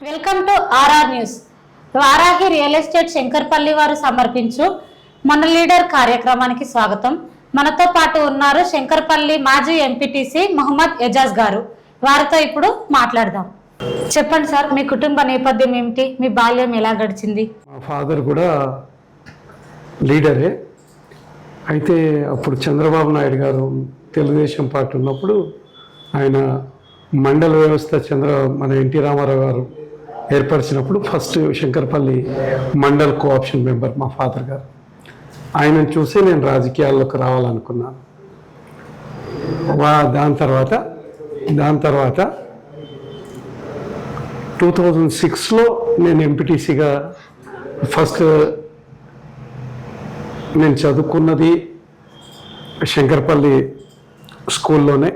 Welcome to RR news. Varahi real estate Shankarpally వారు సమర్పించు మన లీడర్ కార్యక్రమానికి స్వాగతం. మనతో పాటు ఉన్నారు శంకర్పల్లి మాజీ ఎంపీటీసీ మహమ్మద్ ఎజాజ్ గారు. వారితో ఇప్పుడు మాట్లాడదాం. చెప్పండి సార్, మీ కుటుంబ నేపథ్యం ఏమిటి, మీ బాల్యం ఎలా గడిచింది? మా ఫాదర్ కూడా లీడరే. అయితే అప్పుడు చంద్రబాబు నాయుడు గారు తెలుగుదేశం పార్టీ ఉన్నప్పుడు ఆయన మండల వ్యవస్థ మన ఎన్టీ రామారావు గారు ఏర్పరిచినప్పుడు first Shankarpalli mandal co-option member మా ఫాదర్ గారు. ఆయనను చూసి నేను రాజకీయాల్లోకి రావాలనుకున్నాను. దాని తర్వాత 2006లో నేను ఎంపీటీసీగా ఫస్ట్ నేను చదువుకున్నది శంకర్పల్లి స్కూల్లోనే.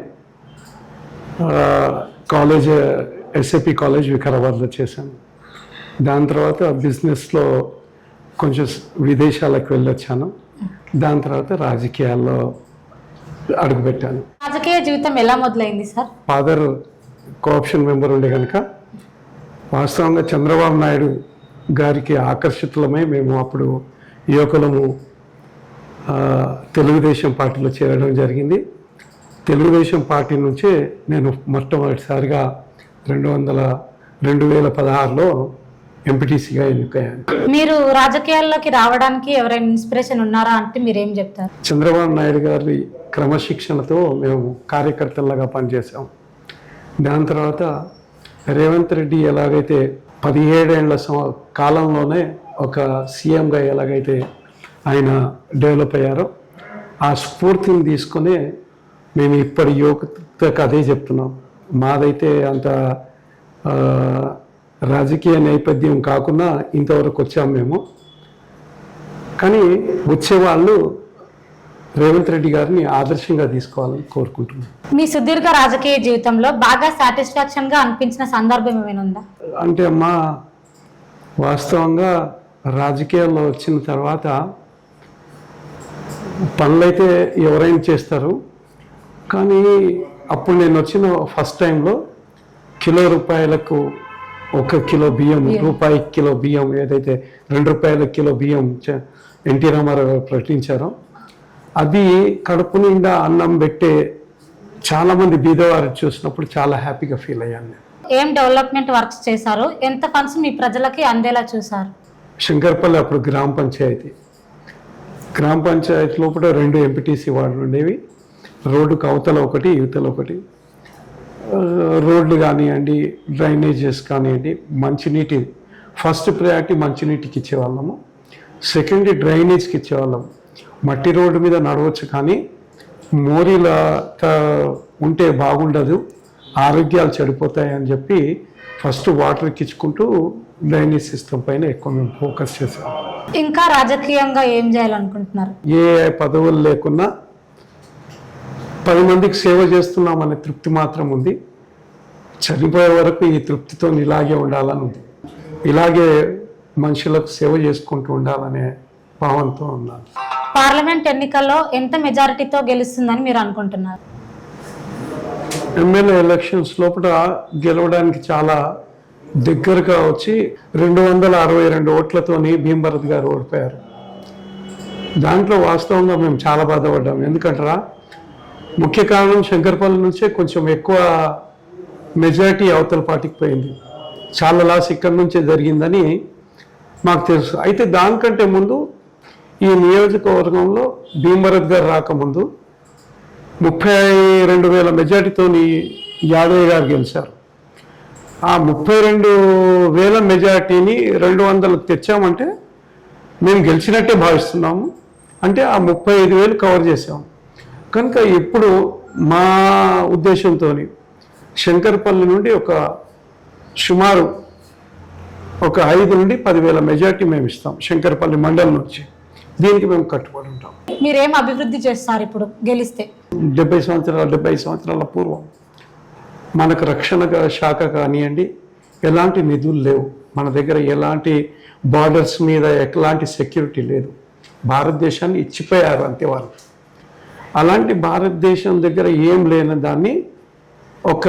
కాలేజ్ ఎస్ఏపి కాలేజ్ వికారాబాద్లో చేశాను. దాని తర్వాత బిజినెస్లో కొంచెం విదేశాలకు వెళ్ళొచ్చాను. దాని తర్వాత రాజకీయాల్లో అడుగుపెట్టాను. రాజకీయ జీవితం ఎలా మొదలైంది సార్? ఫాదర్ కోఆప్షన్ మెంబర్ ఉండే కనుక వాస్తవంగా చంద్రబాబు నాయుడు గారికి ఆకర్షితులమై మేము అప్పుడు యువకులము తెలుగుదేశం పార్టీలో చేరడం జరిగింది. తెలుగుదేశం పార్టీ నుంచే నేను మొట్టమొదటిసారిగా 2016లో ఎంపీటీసీగా ఎన్నికయ్యాను. మీరు రాజకీయాల్లోకి రావడానికి ఎవరైనా ఇన్స్పిరేషన్ ఉన్నారా అంటే మీరేం చెప్తారు? చంద్రబాబు నాయుడు గారి క్రమశిక్షణతో మేము కార్యకర్తలాగా పనిచేసాం. దాని తర్వాత రేవంత్ రెడ్డి ఎలాగైతే 17 ఏళ్ల కాలంలోనే ఒక సీఎంగా ఎలాగైతే ఆయన డెవలప్ అయ్యారో ఆ స్ఫూర్తిని తీసుకునే మేము ఇప్పటి యువతకు అదే చెప్తున్నాం. మాదైతే అంత రాజకీయ నేపథ్యం కాకుండా ఇంతవరకు వచ్చాము మేము. కానీ వచ్చేవాళ్ళు రేవంత్ రెడ్డి గారిని ఆదర్శంగా తీసుకోవాలని కోరుకుంటున్నాను. మీ సుదీర్ఘ రాజకీయ జీవితంలో బాగా సాటిస్ఫాక్షన్గా అనిపించిన సందర్భం ఏమైనా ఉందా? అంటే వాస్తవంగా రాజకీయాల్లో వచ్చిన తర్వాత పనులైతే ఎవరైనా చేస్తారు. కానీ అప్పుడు నేను వచ్చిన ఫస్ట్ టైంలో రూపాయలకు 1 కిలో బియ్యం, రూపాయి కిలో బియ్యం, ఏదైతే 2 రూపాయల కిలో బియ్యం ఎన్టీ రామారావు గారు ప్రకటించారో అది కడుపు నిండా అన్నం పెట్టే చాలామంది బీదవారు చూసినప్పుడు చాలా హ్యాపీగా ఫీల్ అయ్యాను. ఏం డెవలప్మెంట్ వర్క్స్ చేశారు? ఎంత ఫండ్స్ మీ ప్రజలకి అందేలా చూశారు? శంకర్పల్లి అప్పుడు గ్రామ పంచాయతీ లోపల 2 ఎంపీటీసీ వార్డులు ఉండేవి. రోడ్డుకు అవతల ఒకటి, యువతల ఒకటి. రోడ్లు కానివ్వండి, డ్రైనేజెస్ కానివ్వండి, మంచినీటి ఫస్ట్ ప్రయారిటీ మంచినీటికి ఇచ్చేవాళ్ళము. సెకండ్ డ్రైనేజ్కి ఇచ్చేవాళ్ళము. మట్టి రోడ్డు మీద నడవచ్చు కానీ మోరీల ఉంటే బాగుండదు, ఆరోగ్యాలు చెడిపోతాయి అని చెప్పి ఫస్ట్ వాటర్కి ఇచ్చుకుంటూ డ్రైనేజ్ సిస్టమ్ పైన ఎక్కువ మేము ఫోకస్ చేసాం. ఇంకా రాజకీయంగా ఏం చేయాలనుకుంటున్నారు? ఏ పదవులు లేకున్నా 10 మందికి సేవ చేస్తున్నామనే తృప్తి మాత్రం ఉంది. చనిపోయే వరకు ఈ తృప్తితో ఇలాగే ఉండాలని ఉంది. ఇలాగే మనుషులకు సేవ చేసుకుంటూ ఉండాలనే భావంతో ఉన్నాను. పార్లమెంట్ ఎన్నికల్లో ఎంత మెజారిటీతో గెలుస్తుందని మీరు అనుకుంటున్నారు? ఎమ్మెల్యే ఎలక్షన్స్ లోపల గెలవడానికి చాలా దగ్గరగా వచ్చి 262 ఓట్లతోని భీమభరత్ గారు ఓడిపోయారు. దాంట్లో వాస్తవంగా మేము చాలా బాధపడ్డాము. ఎందుకంటారా, ముఖ్య కారణం శంకర్పల్లి నుంచే కొంచెం ఎక్కువ మెజారిటీ అవతల పార్టీకి పోయింది. చాలా లాస్ ఇక్కడి నుంచే జరిగిందని మాకు తెలుసు. అయితే దానికంటే ముందు ఈ నియోజకవర్గంలో భీమభరత్ గారు రాకముందు 32,000 మెజారిటీతోని యాదవ్ గారు గెలిచారు. ఆ 32,000 మెజారిటీని 200కు తెచ్చామంటే మేము గెలిచినట్టే భావిస్తున్నాము. అంటే ఆ 35,000 కవర్ చేసాము. కనుక ఇప్పుడు మా ఉద్దేశంతో శంకర్పల్లి నుండి సుమారు 5 నుండి 10,000 మెజారిటీ మేము ఇస్తాం శంకర్పల్లి మండలం నుంచి. దీనికి మేము కట్టుబడి ఉంటాం. మీరేం అభివృద్ధి చేస్తారు ఇప్పుడు గెలిస్తే? 70 సంవత్సరాల పూర్వం మనకు రక్షణ శాఖ కానివ్వండి, ఎలాంటి నిధులు లేవు మన దగ్గర. ఎలాంటి బార్డర్స్ మీద ఎలాంటి సెక్యూరిటీ లేదు. భారతదేశాన్ని ఇచ్చిపోయారు అంతే వాళ్ళు. అలాంటి భారతదేశం దగ్గర ఏం లేని దాన్ని ఒక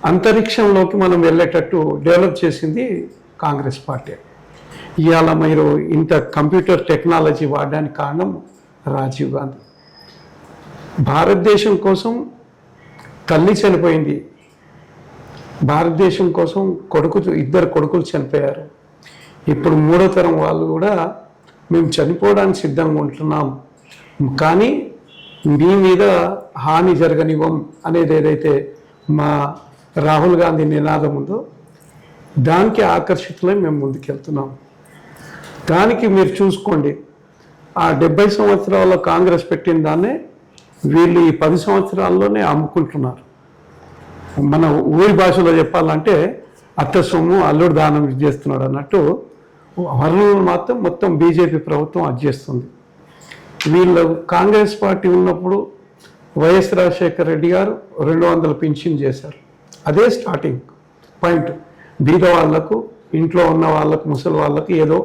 అంతరిక్షంలోకి మనం వెళ్ళేటట్టు డెవలప్ చేసింది కాంగ్రెస్ పార్టీ. ఇవాళ మీరు ఇంత కంప్యూటర్ టెక్నాలజీ వాడడానికి కారణం రాజీవ్ గాంధీ. భారతదేశం కోసం తల్లి చనిపోయింది, భారతదేశం కోసం ఇద్దరు కొడుకులు చనిపోయారు. ఇప్పుడు మూడో తరం వాళ్ళు కూడా మేము చనిపోవడానికి సిద్ధంగా ఉంటున్నాం, కానీ మీ మీద హాని జరగనివ్వం అనేది ఏదైతే మా రాహుల్ గాంధీ నినాదం ఉందో దానికి ఆకర్షితులై మేము ముందుకెళ్తున్నాం. దానికి మీరు చూసుకోండి, ఆ 70 సంవత్సరాల కాంగ్రెస్ పెట్టిన దాన్నే వీళ్ళు ఈ 10 సంవత్సరాల్లోనే అమ్ముకుంటున్నారు. మన ఊరి భాషలో చెప్పాలంటే అత్త సొమ్ము అల్లుడు దానం చేస్తున్నాడు అన్నట్టు వనరులను మాత్రం మొత్తం బీజేపీ ప్రభుత్వం అది చేస్తుంది. వీళ్ళు కాంగ్రెస్ పార్టీ ఉన్నప్పుడు వైఎస్ రాజశేఖర రెడ్డి గారు 200 పింఛన్ చేశారు. అదే స్టార్టింగ్ పాయింట్. బీద వాళ్లకు, ఇంట్లో ఉన్న వాళ్ళకు, ముసలి వాళ్ళకు ఏదో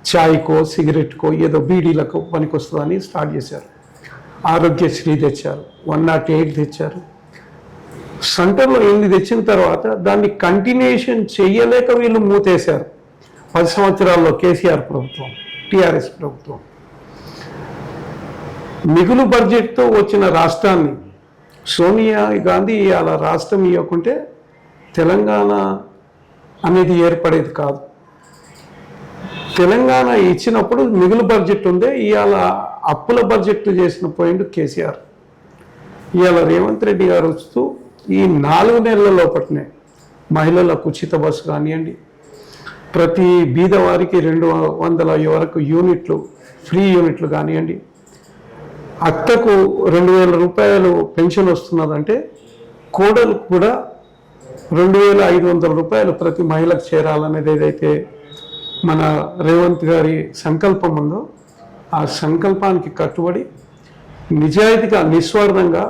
ఛాయ్కో సిగరెట్కో ఏదో బీడీలకు పనికొస్తుందని స్టార్ట్ చేశారు. ఆరోగ్యశ్రీ తెచ్చారు, 108 తెచ్చారు. సెంటర్లో ఎన్ని తెచ్చిన తర్వాత దాన్ని కంటిన్యూషన్ చెయ్యలేక వీళ్ళు మూతేశారు. 10 సంవత్సరాల్లో కేసీఆర్ ప్రభుత్వం, టీఆర్ఎస్ ప్రభుత్వం మిగులు బడ్జెట్తో వచ్చిన రాష్ట్రాన్ని సోనియా గాంధీ అలా రాష్ట్రం ఇవ్వకుంటే తెలంగాణ అనేది ఏర్పడేది కాదు. తెలంగాణ ఇచ్చినప్పుడు మిగులు బడ్జెట్ ఉందే, ఇవాళ అప్పుల బడ్జెట్ చేసిన పోయిండు కేసీఆర్. ఇవాళ రేవంత్ రెడ్డి గారు వస్తూ ఈ 4 నెలల లోపట్నే మహిళలకు ఉచిత బస్సు కానివ్వండి, ప్రతి బీద వారికి 200 వరకు యూనిట్లు, ఫ్రీ యూనిట్లు కానివ్వండి, అత్తకు 2000 రూపాయలు పెన్షన్ వస్తున్నదంటే కోడలకు కూడా 2500 రూపాయలు ప్రతి మహిళకు చేరాలనేది ఏదైతే మన రేవంత్ గారి సంకల్పం ఉందో ఆ సంకల్పానికి కట్టుబడి నిజాయితీగా, నిస్వార్థంగా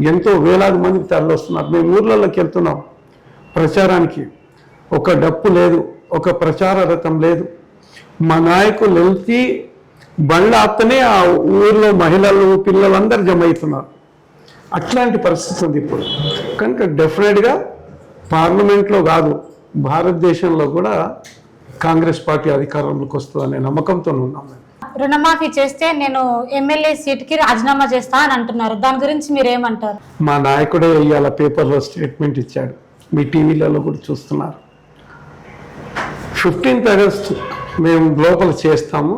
ఎంతో వేలాది మందికి తరలిస్తున్నారు. మేము ఊర్లలోకి వెళ్తున్నాం ప్రచారానికి, ఒక డప్పు లేదు, ఒక ప్రచార రథం లేదు. మా నాయకులు వెళ్తే బండ్ల ఆపుతనే ఆ ఊర్లో మహిళలు, పిల్లలందరూ జమ అవుతున్నారు. అట్లాంటి పరిస్థితి ఉంది ఇప్పుడు. కనుక డెఫినెట్గా పార్లమెంట్లో కాదు, భారతదేశంలో కూడా కాంగ్రెస్ పార్టీ అధికారంలోకి వస్తుందనే నమ్మకంతో ఉన్నాం. రుణమాఫీ చేస్తే నేను ఎమ్మెల్యే సీట్కి రాజీనామా చేస్తా అని అంటున్నారు. దాని గురించి మీరు ఏమంటారు? మా నాయకుడే ఇవాళ పేపర్లో స్టేట్మెంట్ ఇచ్చాడు, మీ టీవీలలో కూడా చూస్తున్నారు. 15th ఆగస్టు మేము లోపల చేస్తాము,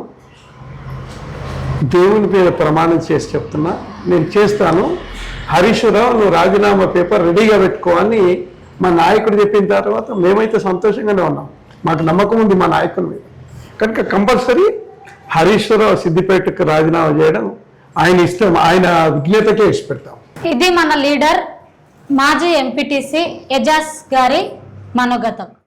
దేవుని మీద ప్రమాణం చేసి చెప్తున్నా, నేను చేస్తాను, హరీష్ రావు నువ్వు రాజీనామా పేపర్ రెడీగా పెట్టుకోవాలని మా నాయకుడు చెప్పిన తర్వాత మేమైతే సంతోషంగానే ఉన్నాం. మాకు నమ్మకం ఉంది మా నాయకుడి మీద. కనుక కంపల్సరీ హరీష్ రావు సిద్దిపేటకు రాజీనామా చేయడం ఆయన ఇష్టం, ఆయన విజ్ఞతకే ఇష్టపెడతాం. ఇది మన లీడర్ మాజీ ఎంపీటీసీ ఎజాజ్ గారి మనోగతం.